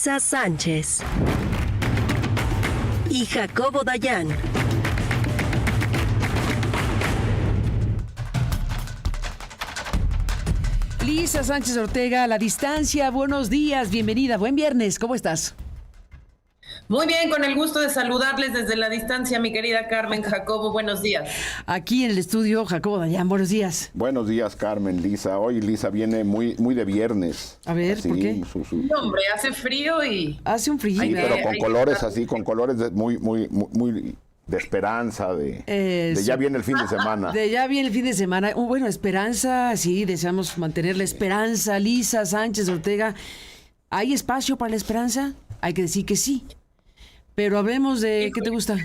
Lisa Sánchez y Jacobo Dayan. Lisa Sánchez Ortega, a la distancia, buenos días, bienvenida, buen viernes, ¿cómo estás? Muy bien, con el gusto de saludarles desde la distancia, mi querida Carmen. Jacobo, buenos días. Aquí en el estudio, Jacobo Dayan, buenos días. Buenos días, Carmen, Lisa. Hoy Lisa viene muy de viernes. A ver, así, ¿por qué? No, hombre, hace frío y... Hace un frío. Sí, pero con colores así, con colores muy de esperanza, de ya viene el fin de semana. De ya viene el fin de semana. Bueno, esperanza, sí, deseamos mantener la esperanza. Lisa Sánchez Ortega, ¿hay espacio para la esperanza? Hay que decir que sí. Pero hablemos de, ¿qué te gusta?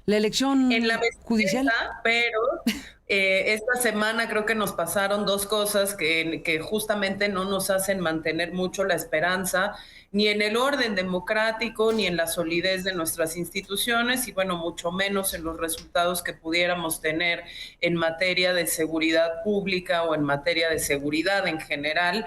La elección en la judicial. Pero esta semana creo que nos pasaron dos cosas que justamente no nos hacen mantener mucho la esperanza, ni en el orden democrático, ni en la solidez de nuestras instituciones, y bueno, mucho menos en los resultados que pudiéramos tener en materia de seguridad pública o en materia de seguridad en general,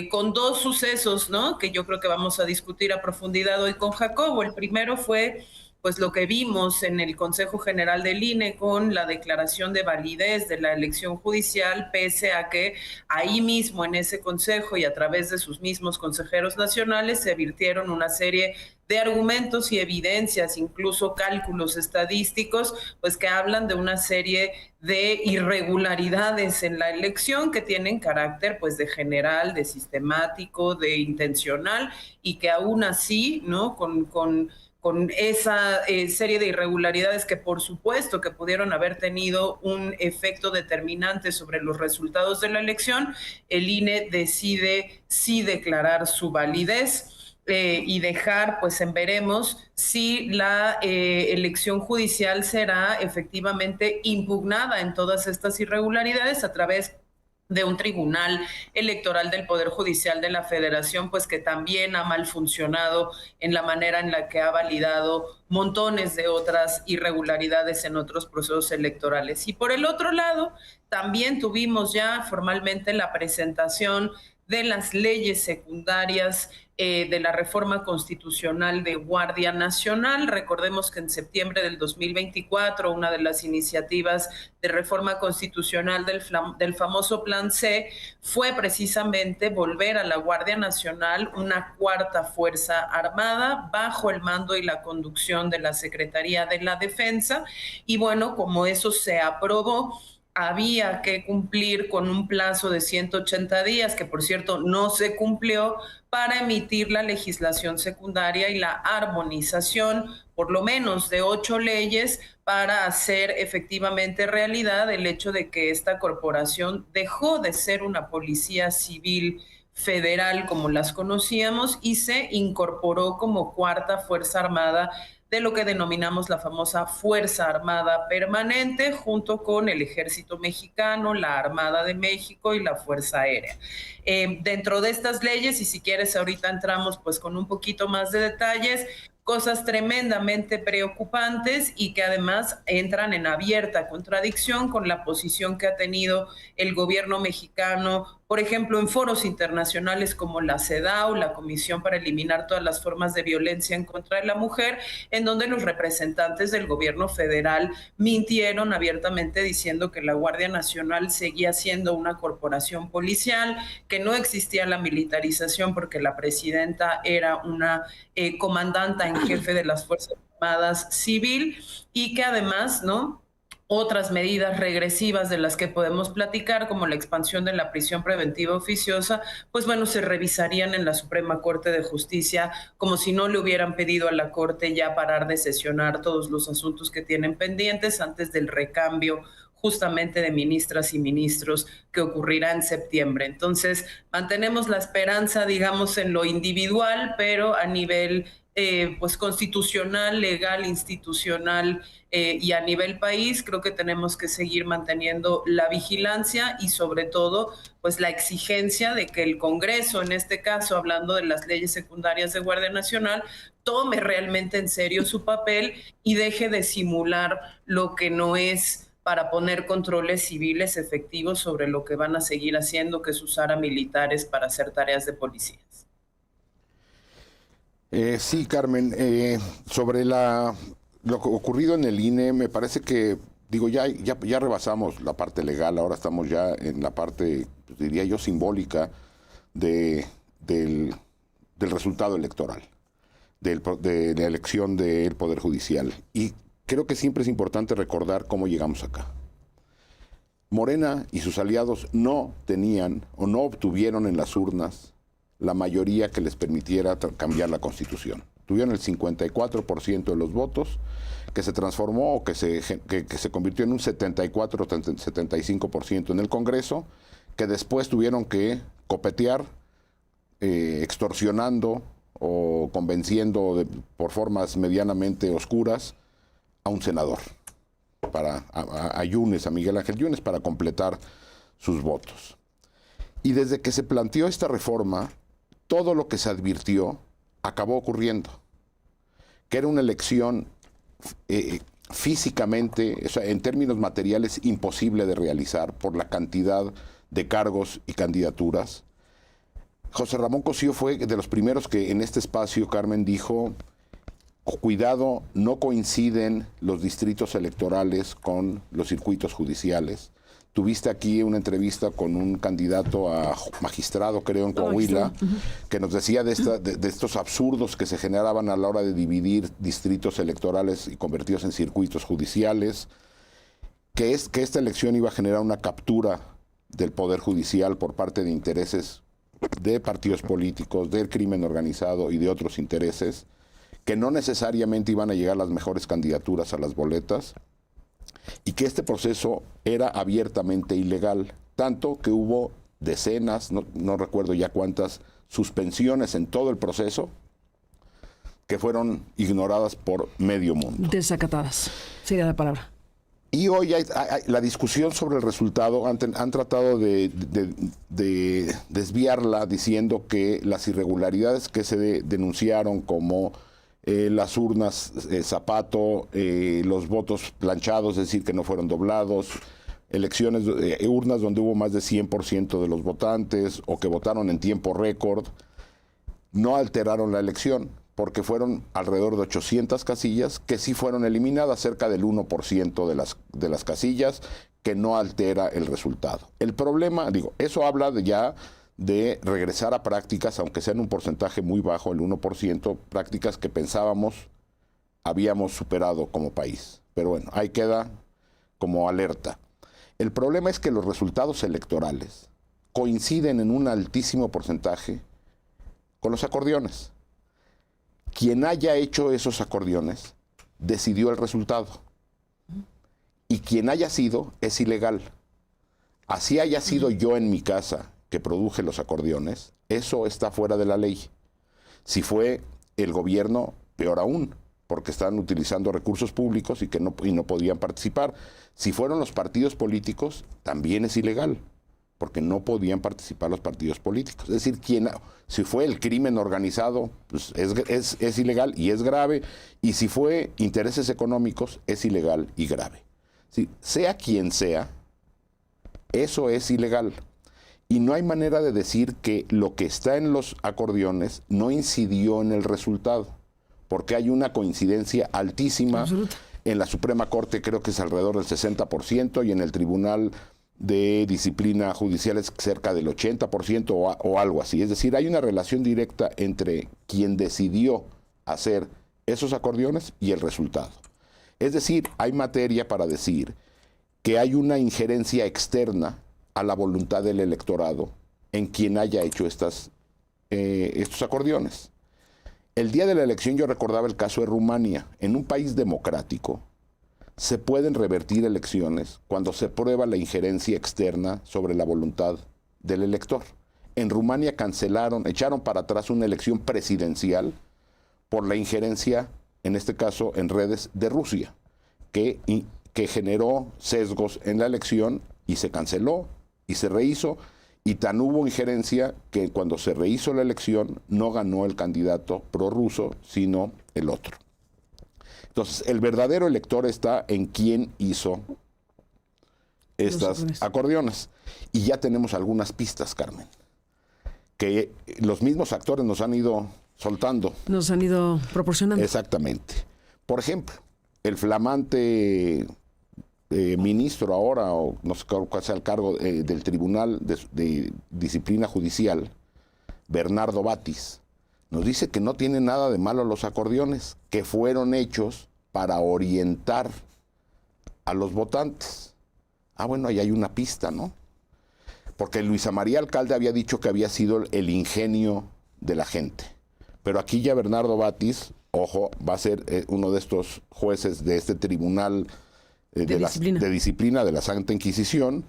con dos sucesos, ¿no?, que yo creo que vamos a discutir a profundidad hoy con Jacobo. El primero fue pues lo que vimos en el Consejo General del INE con la declaración de validez de la elección judicial, pese a que ahí mismo en ese consejo y a través de sus mismos consejeros nacionales se virtieron una serie de argumentos y evidencias, incluso cálculos estadísticos, pues que hablan de una serie de irregularidades en la elección que tienen carácter pues de general, de sistemático, de intencional, y que aún así, ¿no?, con esa serie de irregularidades que por supuesto que pudieron haber tenido un efecto determinante sobre los resultados de la elección, el INE decide sí declarar su validez y dejar pues en veremos si la elección judicial será efectivamente impugnada en todas estas irregularidades a través de un tribunal electoral del Poder Judicial de la Federación, pues que también ha mal funcionado en la manera en la que ha validado montones de otras irregularidades en otros procesos electorales. Y por el otro lado, también tuvimos ya formalmente la presentación de las leyes secundarias de la reforma constitucional de Guardia Nacional. Recordemos que en septiembre del 2024, una de las iniciativas de reforma constitucional del famoso Plan C fue precisamente volver a la Guardia Nacional una cuarta fuerza armada bajo el mando y la conducción de la Secretaría de la Defensa. Y bueno, como eso se aprobó, había que cumplir con un plazo de 180 días, que por cierto no se cumplió, para emitir la legislación secundaria y la armonización, por lo menos de 8 leyes, para hacer efectivamente realidad el hecho de que esta corporación dejó de ser una policía civil federal como las conocíamos y se incorporó como cuarta fuerza armada de lo que denominamos la famosa Fuerza Armada Permanente, junto con el Ejército Mexicano, la Armada de México y la Fuerza Aérea. Dentro de estas leyes, y si quieres ahorita entramos pues con un poquito más de detalles, cosas tremendamente preocupantes y que además entran en abierta contradicción con la posición que ha tenido el gobierno mexicano, por ejemplo, en foros internacionales como la CEDAW, la Comisión para Eliminar Todas las Formas de Violencia en contra de la Mujer, en donde los representantes del gobierno federal mintieron abiertamente diciendo que la Guardia Nacional seguía siendo una corporación policial, que no existía la militarización porque la presidenta era una comandante en jefe de las Fuerzas Armadas civil, y que además, ¿no?, otras medidas regresivas de las que podemos platicar, como la expansión de la prisión preventiva oficiosa, pues bueno, se revisarían en la Suprema Corte de Justicia, como si no le hubieran pedido a la Corte ya parar de sesionar todos los asuntos que tienen pendientes antes del recambio justamente de ministras y ministros que ocurrirá en septiembre. Entonces, mantenemos la esperanza, digamos, en lo individual, pero a nivel pues constitucional, legal, institucional y a nivel país, creo que tenemos que seguir manteniendo la vigilancia y sobre todo pues la exigencia de que el Congreso, en este caso hablando de las leyes secundarias de Guardia Nacional, tome realmente en serio su papel y deje de simular lo que no es, para poner controles civiles efectivos sobre lo que van a seguir haciendo, que es usar a militares para hacer tareas de policías. Sí, Carmen, sobre lo ocurrido en el INE, me parece que, digo, ya rebasamos la parte legal, ahora estamos ya en la parte, pues, diría yo, simbólica del resultado electoral, de la elección del Poder Judicial. Y creo que siempre es importante recordar cómo llegamos acá. Morena y sus aliados no tenían o no obtuvieron en las urnas la mayoría que les permitiera cambiar la Constitución. Tuvieron el 54% de los votos, que se transformó o que se convirtió en un 74-75% en el Congreso, que después tuvieron que copetear, extorsionando o convenciendo por formas medianamente oscuras a un senador, a Yunes, a Miguel Ángel Yunes, para completar sus votos. Y desde que se planteó esta reforma, todo lo que se advirtió acabó ocurriendo, que era una elección físicamente, o sea, en términos materiales, imposible de realizar por la cantidad de cargos y candidaturas. José Ramón Cosío fue de los primeros que en este espacio, Carmen, dijo: cuidado, no coinciden los distritos electorales con los circuitos judiciales. Tuviste aquí una entrevista con un candidato a magistrado, creo, en Coahuila, que nos decía de estos absurdos que se generaban a la hora de dividir distritos electorales y convertirlos en circuitos judiciales, que esta elección iba a generar una captura del Poder Judicial por parte de intereses de partidos políticos, del crimen organizado y de otros intereses, que no necesariamente iban a llegar las mejores candidaturas a las boletas, y que este proceso era abiertamente ilegal, tanto que hubo decenas, no recuerdo ya cuántas, suspensiones en todo el proceso que fueron ignoradas por medio mundo. Desacatadas, sería la palabra. Y hoy hay la discusión sobre el resultado, han tratado de desviarla diciendo que las irregularidades que se denunciaron, como las urnas zapato, los votos planchados, es decir, que no fueron doblados, elecciones, urnas donde hubo más de 100% de los votantes o que votaron en tiempo récord, no alteraron la elección, porque fueron alrededor de 800 casillas que sí fueron eliminadas, cerca del 1% de las casillas, que no altera el resultado. El problema, eso habla de regresar a prácticas, aunque sean un porcentaje muy bajo, el 1%, prácticas que pensábamos habíamos superado como país. Pero bueno, ahí queda como alerta. El problema es que los resultados electorales coinciden en un altísimo porcentaje con los acordeones. Quien haya hecho esos acordeones decidió el resultado. Y quien haya sido es ilegal. Así haya sido yo en mi casa que produje los acordeones, eso está fuera de la ley. Si fue el gobierno, peor aún, porque están utilizando recursos públicos y no podían participar. Si fueron los partidos políticos, también es ilegal, porque no podían participar los partidos políticos. Es decir, si fue el crimen organizado, pues es ilegal y es grave, y si fue intereses económicos, es ilegal y grave. Sí, sea quien sea, eso es ilegal. Y no hay manera de decir que lo que está en los acordeones no incidió en el resultado, porque hay una coincidencia altísima. Absoluta. En la Suprema Corte creo que es alrededor del 60%, y en el Tribunal de Disciplina Judicial es cerca del 80% o algo así. Es decir, hay una relación directa entre quien decidió hacer esos acordeones y el resultado. Es decir, hay materia para decir que hay una injerencia externa a la voluntad del electorado en quien haya hecho estos acordeones. El día de la elección yo recordaba el caso de Rumania. En un país democrático se pueden revertir elecciones cuando se prueba la injerencia externa sobre la voluntad del elector. En Rumania echaron para atrás una elección presidencial por la injerencia, en este caso en redes, de Rusia, que generó sesgos en la elección y se canceló y se rehizo, y tan hubo injerencia que cuando se rehizo la elección no ganó el candidato prorruso, sino el otro. Entonces, el verdadero elector está en quién hizo estas acordeones. Y ya tenemos algunas pistas, Carmen, que los mismos actores nos han ido soltando. Nos han ido proporcionando. Exactamente. Por ejemplo, el flamante ministro ahora, o no sé cuál sea el cargo del Tribunal de Disciplina Judicial, Bernardo Batis, nos dice que no tiene nada de malo los acordeones, que fueron hechos para orientar a los votantes. Ah, bueno, ahí hay una pista, ¿no? Porque Luisa María Alcalde había dicho que había sido el ingenio de la gente. Pero aquí ya Bernardo Batis, ojo, va a ser uno de estos jueces de este tribunal de disciplina de la Santa Inquisición,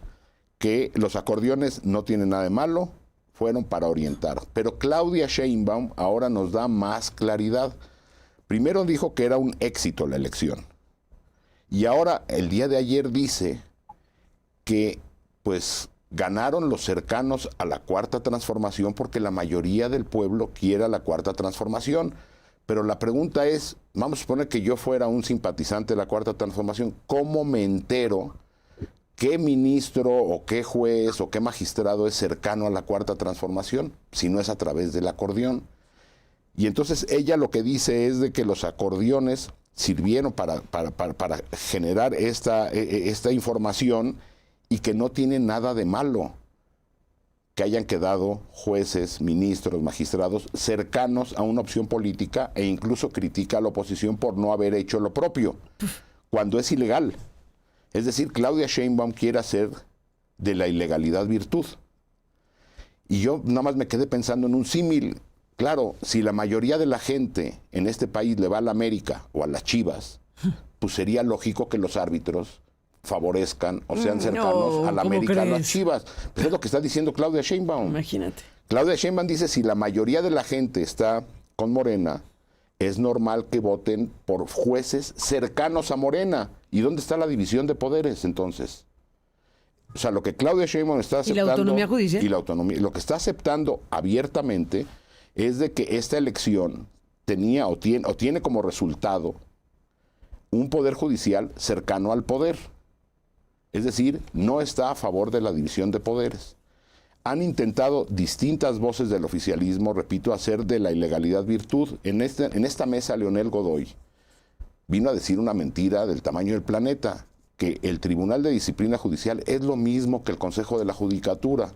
que los acordeones no tienen nada de malo, fueron para orientar. Pero Claudia Sheinbaum ahora nos da más claridad. Primero dijo que era un éxito la elección. Y ahora, el día de ayer dice que, pues, ganaron los cercanos a la Cuarta Transformación porque la mayoría del pueblo quiere la Cuarta Transformación. Pero la pregunta es, vamos a suponer que yo fuera un simpatizante de la Cuarta Transformación, ¿cómo me entero qué ministro o qué juez o qué magistrado es cercano a la Cuarta Transformación si no es a través del acordeón? Y entonces ella lo que dice es de que los acordeones sirvieron para generar esta información y que no tiene nada de malo que hayan quedado jueces, ministros, magistrados cercanos a una opción política, e incluso critica a la oposición por no haber hecho lo propio, cuando es ilegal. Es decir, Claudia Sheinbaum quiere hacer de la ilegalidad virtud. Y yo nada más me quedé pensando en un símil. Claro, si la mayoría de la gente en este país le va a la América o a las Chivas, pues sería lógico que los árbitros favorezcan o sean cercanos a la América, a las Chivas. Pues es lo que está diciendo Claudia Sheinbaum. Imagínate. Claudia Sheinbaum dice, si la mayoría de la gente está con Morena, es normal que voten por jueces cercanos a Morena. ¿Y dónde está la división de poderes entonces? O sea, lo que Claudia Sheinbaum está aceptando... ¿Y la autonomía judicial? Y la autonomía. Lo que está aceptando abiertamente es de que esta elección tenía o tiene como resultado un poder judicial cercano al poder. Es decir, no está a favor de la división de poderes. Han intentado distintas voces del oficialismo, repito, hacer de la ilegalidad virtud. En esta mesa, Leonel Godoy vino a decir una mentira del tamaño del planeta, que el Tribunal de Disciplina Judicial es lo mismo que el Consejo de la Judicatura.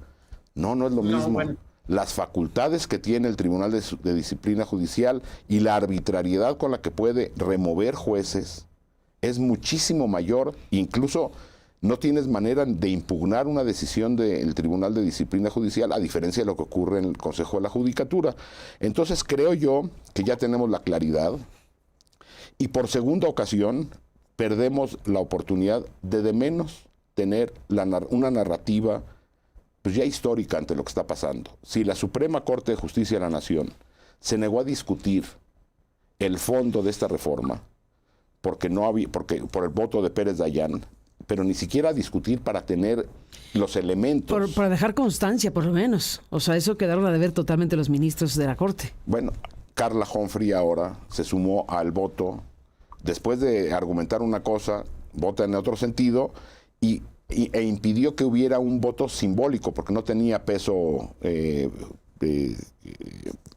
No es lo mismo. Bueno. Las facultades que tiene el Tribunal de Disciplina Judicial y la arbitrariedad con la que puede remover jueces es muchísimo mayor. Incluso no tienes manera de impugnar una decisión del Tribunal de Disciplina Judicial, a diferencia de lo que ocurre en el Consejo de la Judicatura. Entonces creo yo que ya tenemos la claridad y por segunda ocasión perdemos la oportunidad de menos tener una narrativa pues ya histórica ante lo que está pasando. Si la Suprema Corte de Justicia de la Nación se negó a discutir el fondo de esta reforma por el voto de Pérez Dayán, pero ni siquiera a discutir para tener los elementos. Para dejar constancia, por lo menos. O sea, eso quedaron a deber totalmente los ministros de la Corte. Bueno, Carla Humphrey ahora se sumó al voto, después de argumentar una cosa, vota en otro sentido, e impidió que hubiera un voto simbólico, porque no tenía peso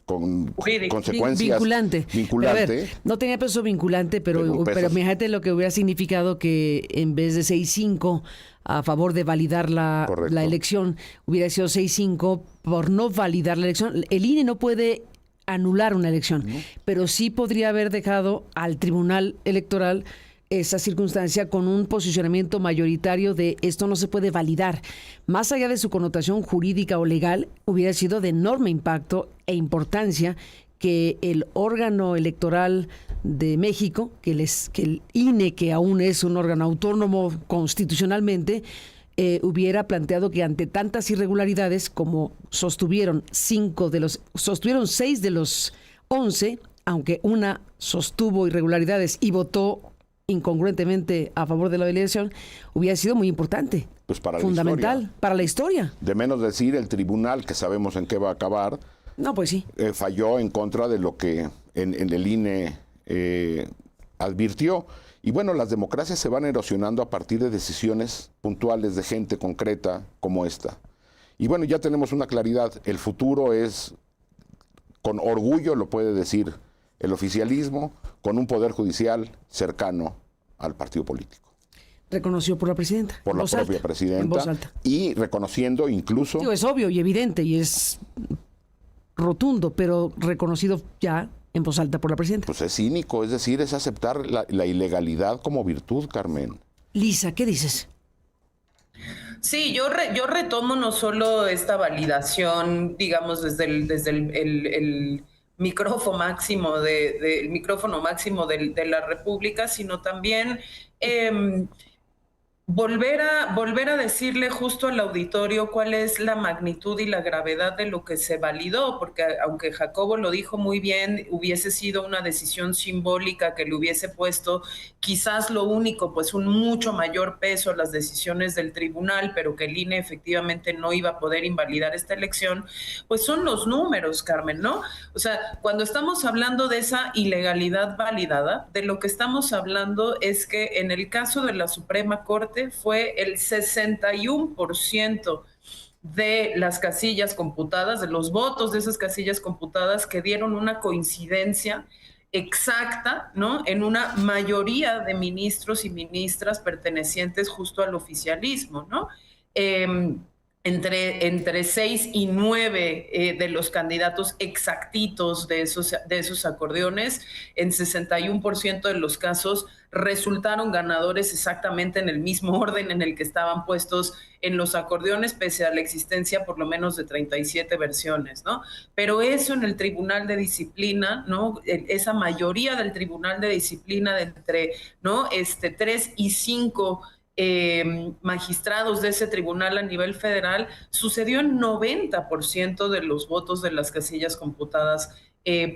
con consecuencias vinculante. Pero a ver, no tenía peso vinculante, pero fíjate lo que hubiera significado que en vez de 6-5 a favor de validar la elección, hubiera sido 6-5 por no validar la elección. El INE no puede anular una elección, pero sí podría haber dejado al Tribunal Electoral esa circunstancia con un posicionamiento mayoritario de esto no se puede validar. Más allá de su connotación jurídica o legal, hubiera sido de enorme impacto e importancia que el órgano electoral de México, que el INE, que aún es un órgano autónomo constitucionalmente, hubiera planteado que ante tantas irregularidades como sostuvieron 6 de los 11, aunque una sostuvo irregularidades y votó incongruentemente a favor de la elección, hubiera sido muy importante, pues fundamental para la historia. De menos decir, el tribunal, que sabemos en qué va a acabar, no, pues sí, falló en contra de lo que en el INE advirtió. Y bueno, las democracias se van erosionando a partir de decisiones puntuales de gente concreta como esta. Y bueno, ya tenemos una claridad. El futuro es con orgullo lo puede decir el oficialismo, con un poder judicial cercano al partido político. Reconoció por la presidenta. Por la propia en presidenta. voz alta. Y reconociendo incluso... Digo, es obvio y evidente y es rotundo, pero reconocido ya en voz alta por la presidenta. Pues es cínico, es decir, es aceptar la ilegalidad como virtud, Carmen. Lisa, ¿qué dices? Sí, yo retomo no solo esta validación, digamos, desde el micrófono máximo el micrófono máximo de la República, sino también volver a decirle justo al auditorio cuál es la magnitud y la gravedad de lo que se validó, porque aunque Jacobo lo dijo muy bien, hubiese sido una decisión simbólica que le hubiese puesto quizás lo único, pues un mucho mayor peso a las decisiones del tribunal, pero que el INE efectivamente no iba a poder invalidar esta elección, pues son los números, Carmen, ¿no? O sea, cuando estamos hablando de esa ilegalidad validada, de lo que estamos hablando es que en el caso de la Suprema Corte fue el 61% de las casillas computadas, de los votos de esas casillas computadas que dieron una coincidencia exacta, ¿no? En una mayoría de ministros y ministras pertenecientes justo al oficialismo, ¿no? Entre 6 y 9 de los candidatos exactitos de esos acordeones, en 61% de los casos resultaron ganadores exactamente en el mismo orden en el que estaban puestos en los acordeones, pese a la existencia por lo menos de 37 versiones, ¿no? Pero eso en el Tribunal de Disciplina, ¿no? Esa mayoría del Tribunal de Disciplina de entre, ¿no? 3 y 5 magistrados de ese tribunal a nivel federal, sucedió en 90% de los votos de las casillas computadas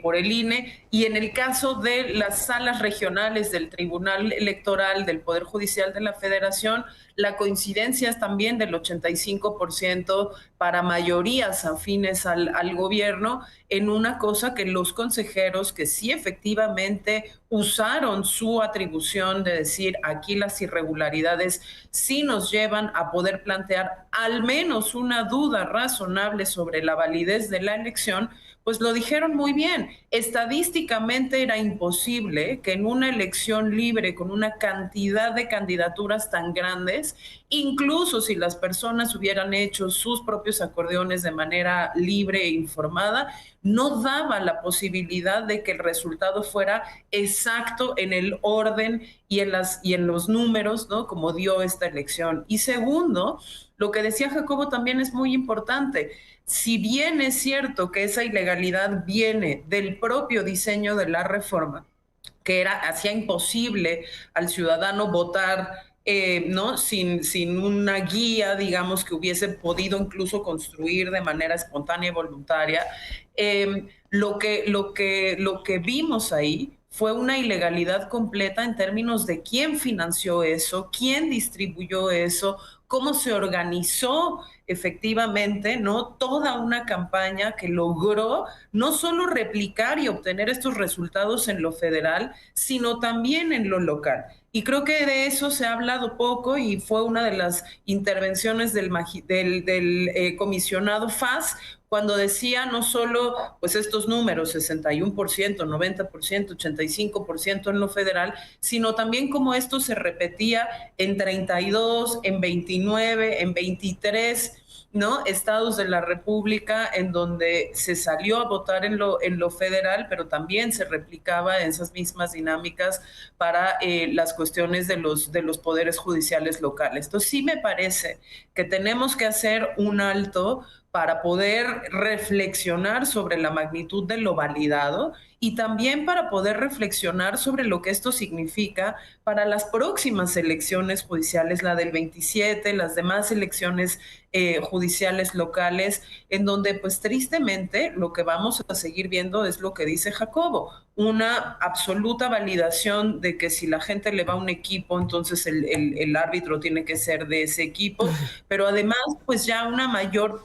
por el INE, y en el caso de las salas regionales del Tribunal Electoral del Poder Judicial de la Federación, la coincidencia es también del 85% para mayorías afines al gobierno, en una cosa que los consejeros que sí efectivamente usaron su atribución de decir aquí las irregularidades sí nos llevan a poder plantear al menos una duda razonable sobre la validez de la elección, pues lo dijeron muy bien. Estadísticamente era imposible que en una elección libre con una cantidad de candidaturas tan grandes, incluso si las personas hubieran hecho sus propios acordeones de manera libre e informada, no daba la posibilidad de que el resultado fuera exacto en el orden y en los números, ¿no? Como dio esta elección. Y segundo, lo que decía Jacobo también es muy importante. Si bien es cierto que esa ilegalidad viene del propio diseño de la reforma, que hacía imposible al ciudadano votar ¿no? Sin una guía, digamos, que hubiese podido incluso construir de manera espontánea y voluntaria, lo que vimos ahí fue una ilegalidad completa en términos de quién financió eso, quién distribuyó eso, cómo se organizó efectivamente, ¿no? Toda una campaña que logró no solo replicar y obtener estos resultados en lo federal, sino también en lo local. Y creo que de eso se ha hablado poco y fue una de las intervenciones del comisionado FAS, cuando decía no solo pues estos números, 61%, 90%, 85% en lo federal, sino también cómo esto se repetía en 32, en 29, en 23, ¿no? Estados de la República en donde se salió a votar en lo federal, pero también se replicaba esas mismas dinámicas para las cuestiones de los poderes judiciales locales. Entonces sí me parece que tenemos que hacer un alto para poder reflexionar sobre la magnitud de lo validado y también para poder reflexionar sobre lo que esto significa para las próximas elecciones judiciales, la del 27, las demás elecciones judiciales locales, en donde pues tristemente lo que vamos a seguir viendo es lo que dice Jacobo, una absoluta validación de que si la gente le va a un equipo, entonces el árbitro tiene que ser de ese equipo, pero además pues ya una mayor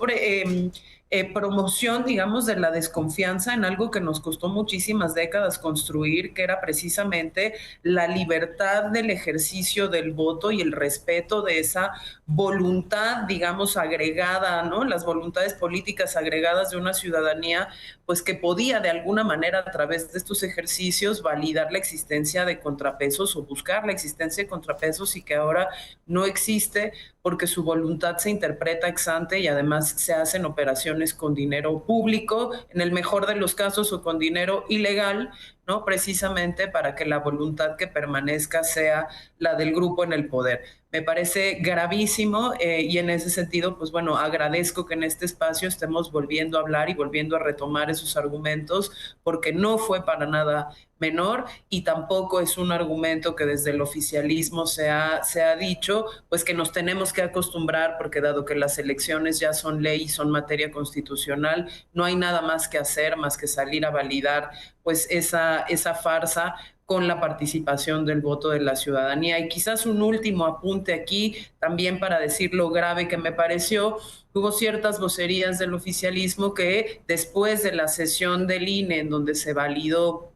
promoción, digamos, de la desconfianza en algo que nos costó muchísimas décadas construir, que era precisamente la libertad del ejercicio del voto y el respeto de esa voluntad, digamos, agregada, ¿no? Las voluntades políticas agregadas de una ciudadanía, pues que podía de alguna manera a través de estos ejercicios validar la existencia de contrapesos o buscar la existencia de contrapesos, y que ahora no existe porque su voluntad se interpreta ex ante y además se hacen operaciones con dinero público, en el mejor de los casos, o con dinero ilegal, ¿no? Precisamente para que la voluntad que permanezca sea la del grupo en el poder. Me parece gravísimo y en ese sentido, pues bueno, agradezco que en este espacio estemos volviendo a hablar y volviendo a retomar esos argumentos, porque no fue para nada menor y tampoco es un argumento que desde el oficialismo se ha dicho, pues que nos tenemos que acostumbrar, porque dado que las elecciones ya son ley y son materia constitucional, no hay nada más que hacer más que salir a validar pues esa farsa con la participación del voto de la ciudadanía. Y quizás un último apunte aquí, también para decir lo grave que me pareció. Hubo ciertas vocerías del oficialismo que después de la sesión del INE, en donde se validó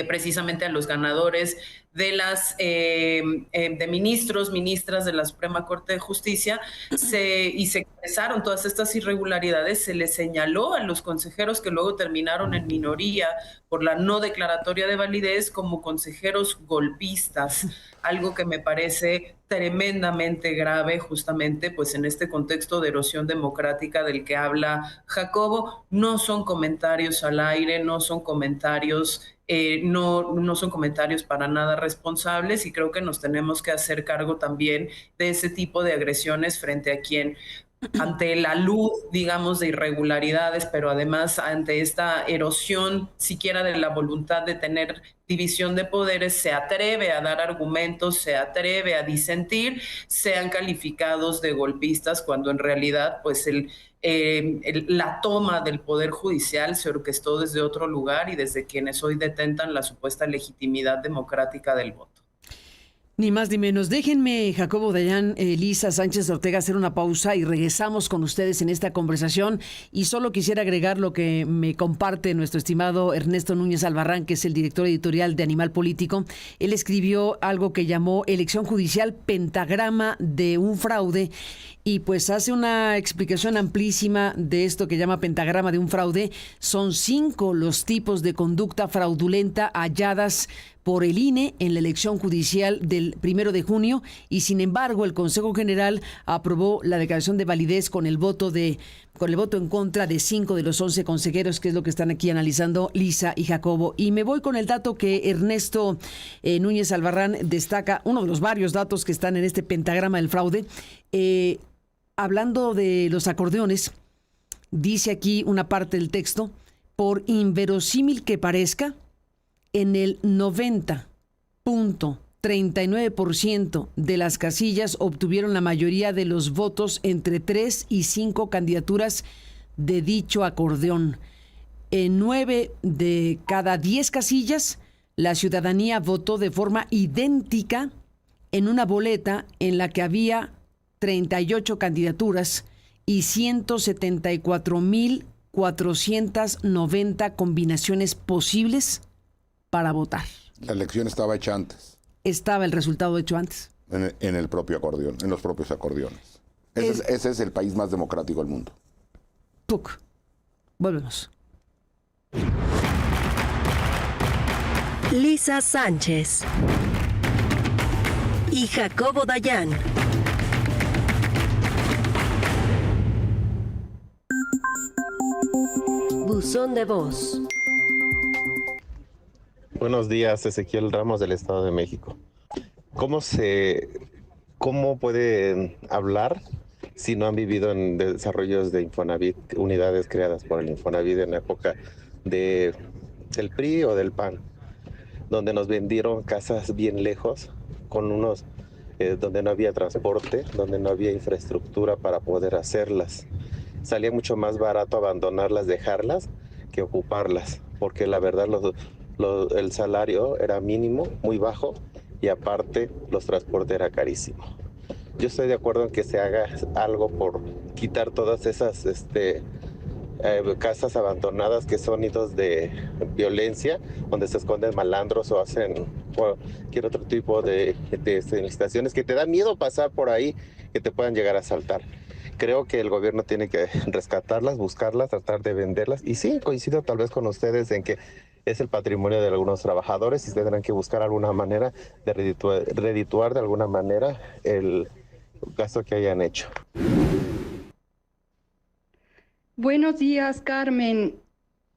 precisamente a los ganadores de las de ministras de la Suprema Corte de Justicia, y se expresaron todas estas irregularidades, se les señaló a los consejeros que luego terminaron en minoría por la no declaratoria de validez como consejeros golpistas, algo que me parece tremendamente grave, justamente pues en este contexto de erosión democrática del que habla Jacobo. No son comentarios al aire, no son comentarios no son comentarios para nada responsables, y creo que nos tenemos que hacer cargo también de ese tipo de agresiones frente a quien, ante la luz, digamos, de irregularidades, pero además ante esta erosión siquiera de la voluntad de tener división de poderes, se atreve a dar argumentos, se atreve a disentir, sean calificados de golpistas, cuando en realidad pues la toma del Poder Judicial se orquestó desde otro lugar y desde quienes hoy detentan la supuesta legitimidad democrática del voto. Ni más ni menos. Déjenme, Jacobo Dayan, Lisa Sánchez Ortega, hacer una pausa y regresamos con ustedes en esta conversación. Y solo quisiera agregar lo que me comparte nuestro estimado Ernesto Núñez Albarrán, que es el director editorial de Animal Político. Él escribió algo que llamó Elección Judicial, pentagrama de un fraude. Y pues hace una explicación amplísima de esto que llama pentagrama de un fraude. Son 5 los tipos de conducta fraudulenta halladas por el INE en la elección judicial del 1 de junio, y sin embargo el Consejo General aprobó la declaración de validez con el voto en contra de 5 de los 11 consejeros, que es lo que están aquí analizando Lisa y Jacobo. Y me voy con el dato que Ernesto Núñez Albarrán destaca, uno de los varios datos que están en este pentagrama del fraude. Hablando de los acordeones, dice aquí una parte del texto: por inverosímil que parezca, en el 90.39% de las casillas obtuvieron la mayoría de los votos entre 3 y 5 candidaturas de dicho acordeón. En 9 de cada 10 casillas, la ciudadanía votó de forma idéntica en una boleta en la que había 38 candidaturas y 174,490 combinaciones posibles para votar. La elección estaba hecha antes. Estaba el resultado hecho antes. En el propio acordeón, en los propios acordeones. Ese es el país más democrático del mundo. Puc. Volvemos. Lisa Sánchez y Jacobo Dayan. Buzón de voz. Buenos días, Ezequiel Ramos del Estado de México. ¿Cómo pueden hablar si no han vivido en desarrollos de Infonavit, unidades creadas por el Infonavit en la época del PRI o del PAN, donde nos vendieron casas bien lejos, con donde no había transporte, donde no había infraestructura para poder hacerlas? Salía mucho más barato abandonarlas, dejarlas, que ocuparlas, porque la verdad el salario era mínimo, muy bajo, y aparte los transportes era carísimo. Yo estoy de acuerdo en que se haga algo por quitar todas esas casas abandonadas que son nidos de violencia, donde se esconden malandros o hacen cualquier otro tipo de situaciones que te da miedo pasar por ahí, que te puedan llegar a asaltar. Creo que el gobierno tiene que rescatarlas, buscarlas, tratar de venderlas. Y sí, coincido tal vez con ustedes en que es el patrimonio de algunos trabajadores y tendrán que buscar alguna manera de redituar de alguna manera el gasto que hayan hecho. Buenos días, Carmen.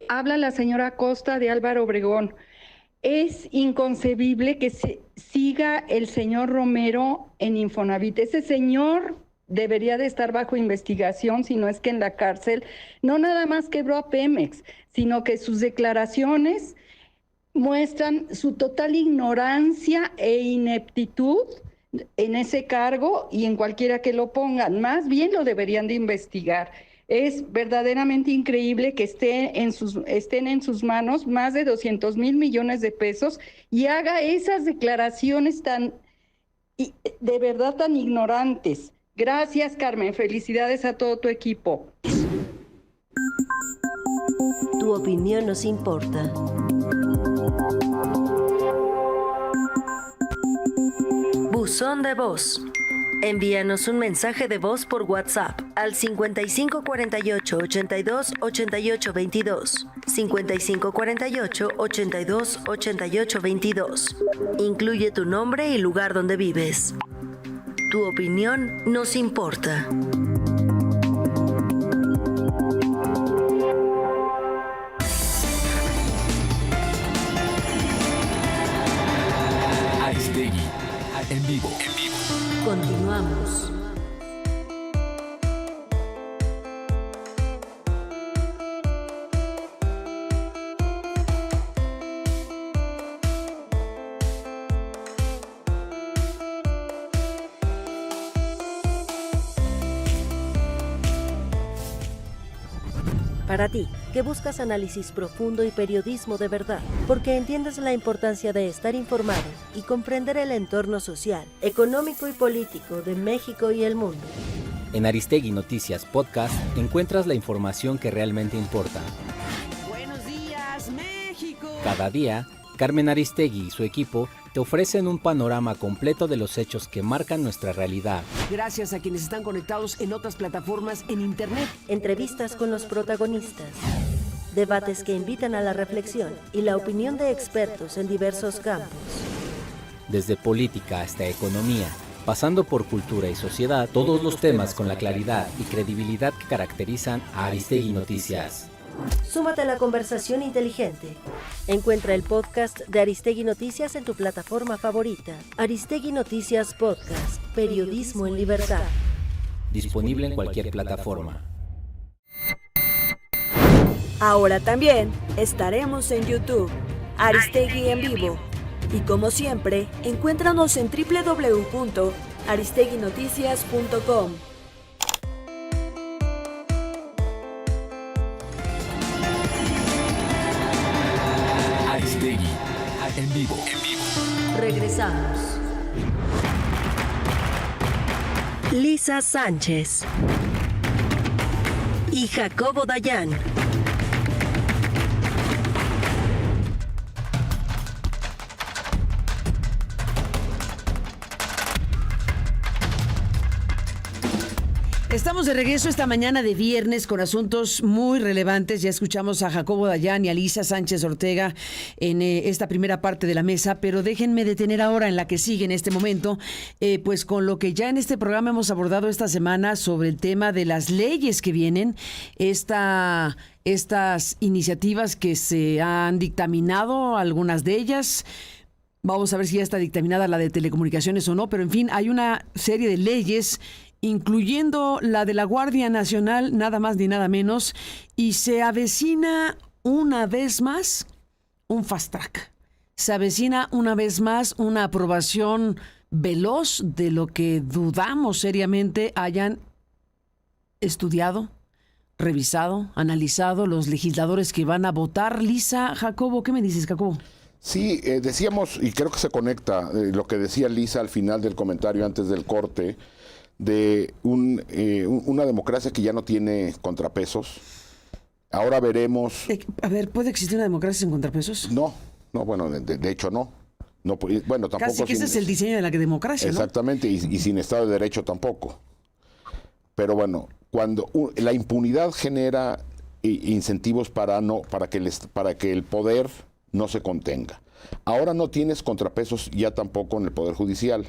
Habla la señora Costa de Álvaro Obregón. Es inconcebible que siga el señor Romero en Infonavit. Ese señor debería de estar bajo investigación, si no es que en la cárcel. No nada más quebró a Pemex, sino que sus declaraciones muestran su total ignorancia e ineptitud en ese cargo y en cualquiera que lo pongan. Más bien lo deberían de investigar. Es verdaderamente increíble que estén en sus manos más de 200,000 millones de pesos y haga esas declaraciones de verdad tan ignorantes. Gracias, Carmen. Felicidades a todo tu equipo. Tu opinión nos importa. Buzón de voz. Envíanos un mensaje de voz por WhatsApp al 5548 82 88 22. 5548 82 88 22. Incluye tu nombre y lugar donde vives. Tu opinión nos importa. Aristegui, en vivo. Continuamos. Para ti, que buscas análisis profundo y periodismo de verdad, porque entiendes la importancia de estar informado y comprender el entorno social, económico y político de México y el mundo. En Aristegui Noticias Podcast encuentras la información que realmente importa. Buenos días, México. Cada día, Carmen Aristegui y su equipo te ofrecen un panorama completo de los hechos que marcan nuestra realidad. Gracias a quienes están conectados en otras plataformas en internet. Entrevistas con los protagonistas. Debates que invitan a la reflexión y la opinión de expertos en diversos campos. Desde política hasta economía, pasando por cultura y sociedad, todos los temas con la claridad y credibilidad que caracterizan a Aristegui Noticias. Súmate a la conversación inteligente. Encuentra el podcast de Aristegui Noticias en tu plataforma favorita. Aristegui Noticias Podcast. Periodismo en libertad. Disponible en cualquier plataforma. Ahora también estaremos en YouTube. Aristegui en vivo. Y como siempre, encuéntranos en www.aristeguinoticias.com. Aristegui, en vivo. Regresamos. Lisa Sánchez y Jacobo Dayan. Estamos de regreso esta mañana de viernes con asuntos muy relevantes. Ya escuchamos a Jacobo Dayan y a Lisa Sánchez Ortega en esta primera parte de la mesa, pero déjenme detener ahora en la que sigue en este momento, pues con lo que ya en este programa hemos abordado esta semana sobre el tema de las leyes que vienen, estas iniciativas que se han dictaminado, algunas de ellas. Vamos a ver si ya está dictaminada la de telecomunicaciones o no, pero en fin, hay una serie de leyes incluyendo la de la Guardia Nacional, nada más ni nada menos, y se avecina una vez más un fast track. Se avecina una vez más una aprobación veloz de lo que dudamos seriamente hayan estudiado, revisado, analizado los legisladores que van a votar. Lisa, Jacobo, ¿qué me dices, Jacobo? Sí, decíamos, y creo que se conecta lo que decía Lisa al final del comentario antes del corte, de una democracia que ya no tiene contrapesos, Ahora veremos... A ver, ¿puede existir una democracia sin contrapesos? No, bueno, de hecho no. No, bueno, tampoco. Casi que ese es el diseño de la democracia, ¿no? Exactamente, y sin Estado de Derecho tampoco. Pero bueno, cuando la impunidad genera incentivos para que el poder no se contenga. Ahora no tienes contrapesos ya tampoco en el Poder Judicial.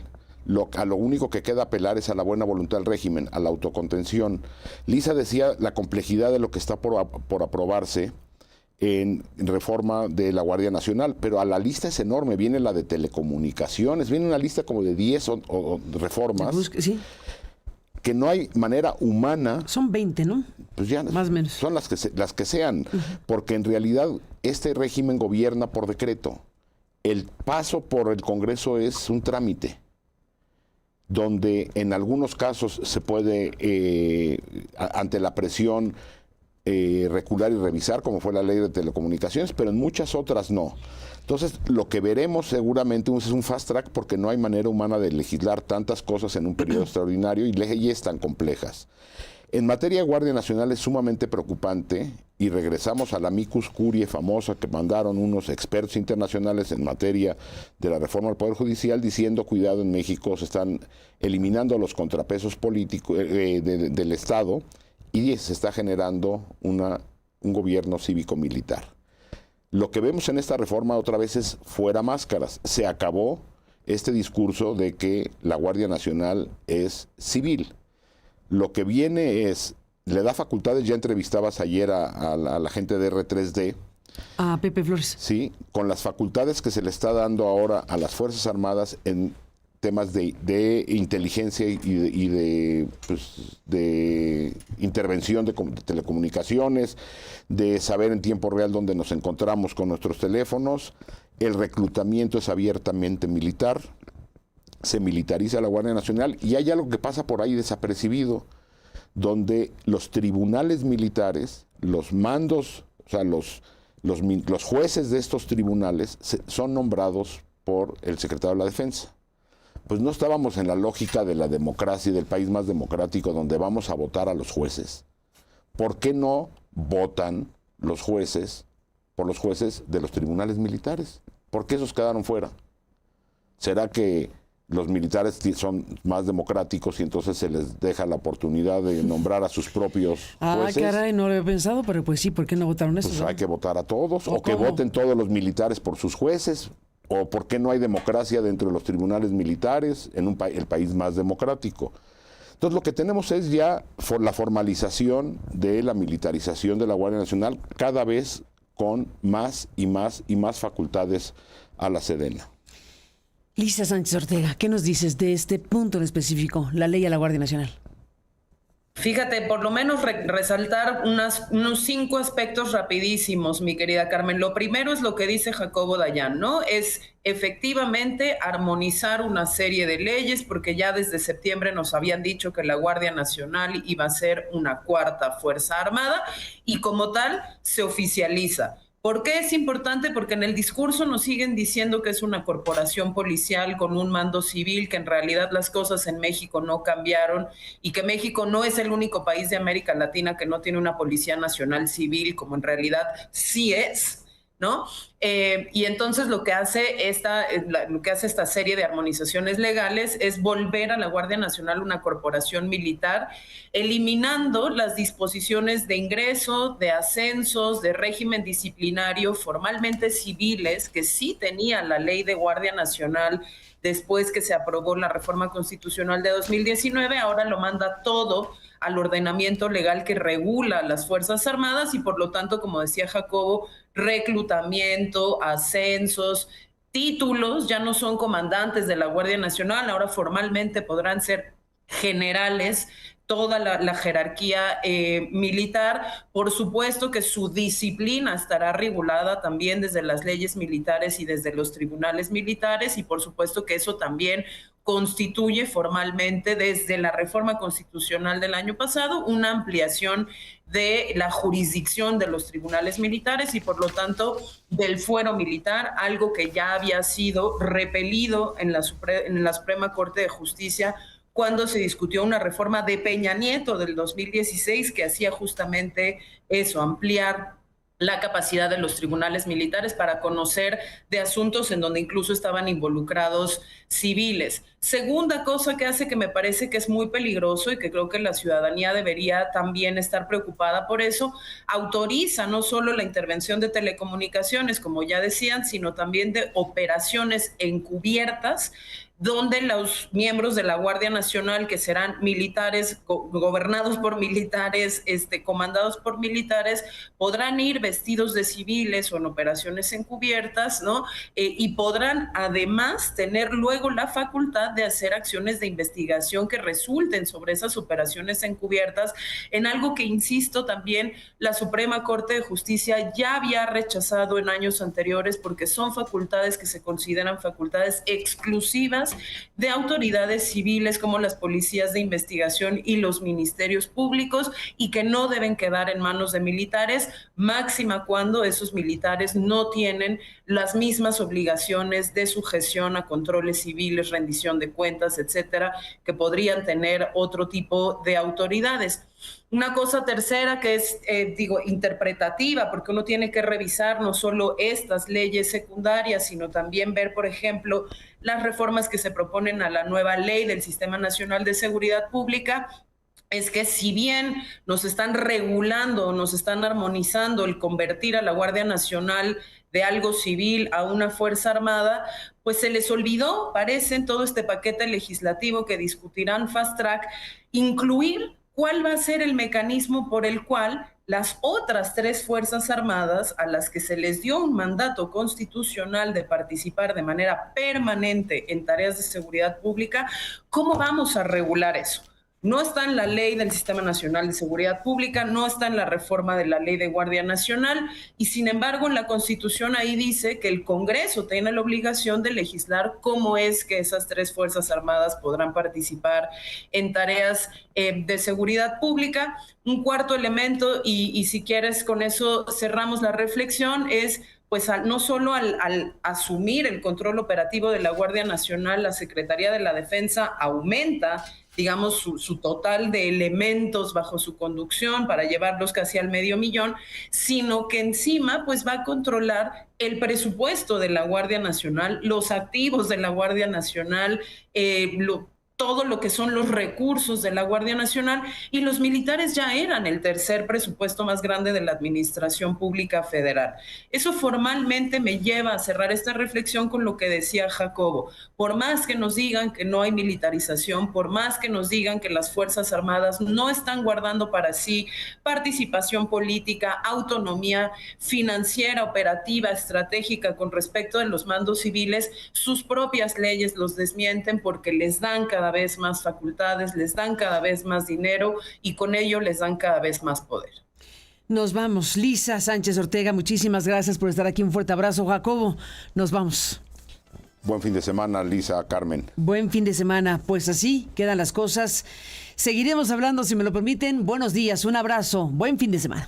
A lo único que queda apelar es a la buena voluntad del régimen, a la autocontención. Lisa decía la complejidad de lo que está por aprobarse en reforma de la Guardia Nacional, pero a la lista es enorme. Viene la de telecomunicaciones, viene una lista como de 10 o reformas. Sí. Que no hay manera humana. Son 20, ¿no? Pues ya, más o menos. Son las que sean, porque en realidad este régimen gobierna por decreto. El paso por el Congreso es un trámite, donde en algunos casos se puede, ante la presión, recular y revisar, como fue la ley de telecomunicaciones, pero en muchas otras no. Entonces, lo que veremos seguramente es un fast track, porque no hay manera humana de legislar tantas cosas en un periodo extraordinario y leyes tan complejas. En materia de Guardia Nacional es sumamente preocupante, y regresamos a la amicus curiae famosa que mandaron unos expertos internacionales en materia de la reforma del Poder Judicial, diciendo: cuidado, en México se están eliminando los contrapesos políticos del Estado, y se está generando un gobierno cívico-militar. Lo que vemos en esta reforma otra vez es fuera máscaras. Se acabó este discurso de que la Guardia Nacional es civil. Lo que viene es, le da facultades, ya entrevistabas ayer a la gente de R3D. A Pepe Flores. Sí, con las facultades que se le está dando ahora a las Fuerzas Armadas en temas de inteligencia y de intervención de telecomunicaciones, de saber en tiempo real dónde nos encontramos con nuestros teléfonos. El reclutamiento es abiertamente militar, se militariza la Guardia Nacional, y hay algo que pasa por ahí desapercibido, donde los tribunales militares, los mandos, o sea, los jueces de estos tribunales son nombrados por el secretario de la Defensa. Pues no estábamos en la lógica de la democracia y del país más democrático, donde vamos a votar a los jueces. ¿Por qué no votan los jueces por los jueces de los tribunales militares? ¿Por qué esos quedaron fuera? ¿Será que los militares son más democráticos y entonces se les deja la oportunidad de nombrar a sus propios jueces? Caray, no lo había pensado, pero pues sí, ¿por qué no votaron eso? Pues hay que votar a todos, o que ¿cómo? voten todos los militares por sus jueces, o por qué no hay democracia dentro de los tribunales militares en el país más democrático. Entonces lo que tenemos es ya la formalización de la militarización de la Guardia Nacional, cada vez con más y más y más facultades a la Sedena. Lisa Sánchez Ortega, ¿qué nos dices de este punto en específico, la ley a la Guardia Nacional? Fíjate, por lo menos resaltar unos 5 aspectos rapidísimos, mi querida Carmen. Lo primero es lo que dice Jacobo Dayan, ¿no? Es efectivamente armonizar una serie de leyes, porque ya desde septiembre nos habían dicho que la Guardia Nacional iba a ser una 4ª Fuerza Armada, y como tal se oficializa. ¿Por qué es importante? Porque en el discurso nos siguen diciendo que es una corporación policial con un mando civil, que en realidad las cosas en México no cambiaron, y que México no es el único país de América Latina que no tiene una Policía Nacional Civil, como en realidad sí es, ¿no? Y entonces lo que hace esta serie de armonizaciones legales es volver a la Guardia Nacional una corporación militar, eliminando las disposiciones de ingreso, de ascensos, de régimen disciplinario formalmente civiles que sí tenía la ley de Guardia Nacional después que se aprobó la reforma constitucional de 2019. Ahora lo manda todo al ordenamiento legal que regula las Fuerzas Armadas, y por lo tanto, como decía Jacobo, reclutamiento, ascensos, títulos, ya no son comandantes de la Guardia Nacional, ahora formalmente podrán ser generales, toda la jerarquía militar. Por supuesto que su disciplina estará regulada también desde las leyes militares y desde los tribunales militares, y por supuesto que eso también constituye formalmente, desde la reforma constitucional del año pasado, una ampliación de la jurisdicción de los tribunales militares y por lo tanto del fuero militar, algo que ya había sido repelido en la Suprema Corte de Justicia cuando se discutió una reforma de Peña Nieto del 2016 que hacía justamente eso, ampliar la capacidad de los tribunales militares para conocer de asuntos en donde incluso estaban involucrados civiles. Segunda cosa que hace, que me parece que es muy peligroso y que creo que la ciudadanía debería también estar preocupada por eso, autoriza no solo la intervención de telecomunicaciones, como ya decían, sino también de operaciones encubiertas, donde los miembros de la Guardia Nacional, que serán militares, gobernados por militares, comandados por militares, podrán ir vestidos de civiles o en operaciones encubiertas, ¿no? Y podrán además tener luego la facultad de hacer acciones de investigación que resulten sobre esas operaciones encubiertas, en algo que, insisto, también la Suprema Corte de Justicia ya había rechazado en años anteriores, porque son facultades que se consideran facultades exclusivas de autoridades civiles como las policías de investigación y los ministerios públicos, y que no deben quedar en manos de militares, máxima cuando esos militares no tienen las mismas obligaciones de sujeción a controles civiles, rendición de cuentas, etcétera, que podrían tener otro tipo de autoridades. Una cosa tercera que es, interpretativa, porque uno tiene que revisar no solo estas leyes secundarias, sino también ver, por ejemplo, las reformas que se proponen a la nueva ley del Sistema Nacional de Seguridad Pública, es que si bien nos están regulando, nos están armonizando el convertir a la Guardia Nacional de algo civil a una fuerza armada, pues se les olvidó, parece, en todo este paquete legislativo que discutirán Fast Track, incluir cuál va a ser el mecanismo por el cual las otras 3 Fuerzas Armadas, a las que se les dio un mandato constitucional de participar de manera permanente en tareas de seguridad pública, ¿cómo vamos a regular eso? No está en la ley del Sistema Nacional de Seguridad Pública, no está en la reforma de la Ley de Guardia Nacional, y sin embargo en la Constitución ahí dice que el Congreso tiene la obligación de legislar cómo es que esas 3 Fuerzas Armadas podrán participar en tareas de seguridad pública. Un cuarto elemento, y si quieres con eso cerramos la reflexión, es pues no solo al asumir el control operativo de la Guardia Nacional, la Secretaría de la Defensa aumenta, digamos, su total de elementos bajo su conducción para llevarlos casi al 500,000, sino que encima pues va a controlar el presupuesto de la Guardia Nacional, los activos de la Guardia Nacional, todo lo que son los recursos de la Guardia Nacional, y los militares ya eran el tercer presupuesto más grande de la Administración Pública Federal. Eso formalmente me lleva a cerrar esta reflexión con lo que decía Jacobo. Por más que nos digan que no hay militarización, por más que nos digan que las Fuerzas Armadas no están guardando para sí participación política, autonomía financiera, operativa, estratégica con respecto de los mandos civiles, sus propias leyes los desmienten, porque les dan cada vez más facultades, les dan cada vez más dinero y con ello les dan cada vez más poder. Nos vamos. Lisa Sánchez Ortega, muchísimas gracias por estar aquí. Un fuerte abrazo. Jacobo, nos vamos. Buen fin de semana, Lisa, Carmen. Buen fin de semana. Pues así quedan las cosas. Seguiremos hablando, si me lo permiten. Buenos días, un abrazo. Buen fin de semana.